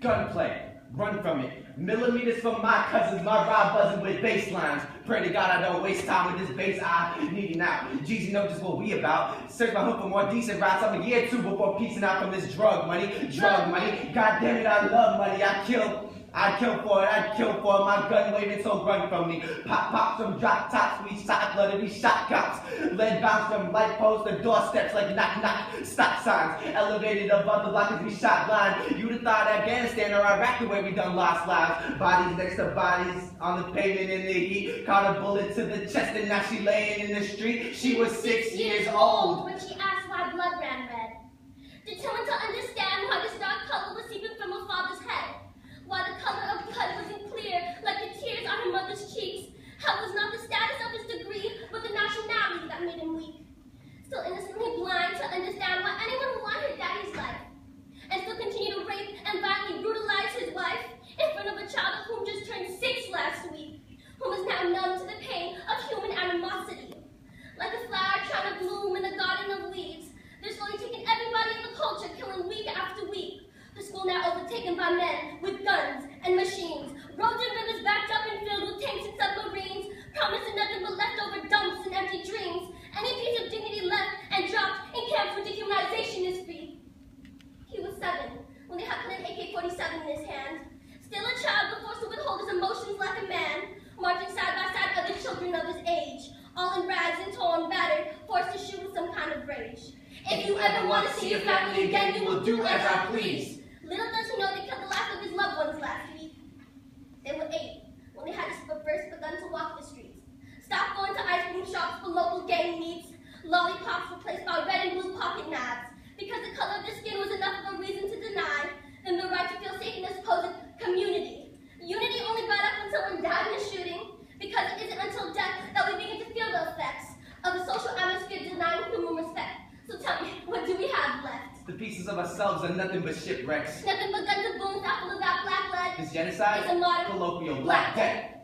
Gunplay, run from it. Millimeters from my cousins, my ride buzzing with bass lines. Pray to God I don't waste time with this bass I need it now. Jeezy know just what we about. Search my hood for more decent rides. I'm a year two before piecing out from this drug money. God damn it, I love money. I kill for it, my gun waving so run from me. Pop from drop tops, we shot blooded, we shot cops. Lead bounce from light posts to doorsteps like knock knock, stop signs. Elevated above the block as we shot blind. You'd have thought Afghanistan or Iraq the way we done lost lives. Bodies next to bodies on the pavement in the heat. Caught a bullet to the chest and now she laying in the street. She was 6 years old when she asked why blood ran red. Determined to understand why this dark color was seeping from her father's head. Why the color of blood wasn't clear, like the tears on her mother's cheeks. How it was not the status of his degree, but the nationality that made him weak. Still innocently blind to understand why anyone would want his daddy's life. And still continue to rape and violently brutalize his wife in front of a child whom just turned 6 last week, whom is now numb to the pain of human animosity. Like a flower trying to bloom in a garden of weeds, they're slowly taking everybody in the culture, killing week after week. The school now overtaken by men with guns and machines. Roads and rivers backed up and filled with tanks and submarines, promising nothing but leftover dumps and empty dreams. Any piece of dignity left and dropped in camps where dehumanization is free. He was 7 when they had put an AK-47 in his hand. Still a child but forced to withhold his emotions like a man, marching side by side other children of his age, all in rags and torn, battered, forced to shoot with some kind of rage. If you ever want to see your family again, you will do as I please. Little does he know they killed the last of his loved ones last week. They were 8 when they had first begun to walk the streets. Stopped going to ice cream shops for local gang meats. Lollipops replaced by red and blue pocket knives. Because the color of their skin was enough of a reason to deny them the right to feel safe in this supposed community. Unity only brought up when someone died in a shooting, because it isn't until death that we begin to feel the effects of a social atmosphere denying human respect. So tell me, what do we have left? The pieces of ourselves are nothing but shipwrecks. Nothing but guns and booms that full of that black lead. This genocide, is a modern colloquial black death.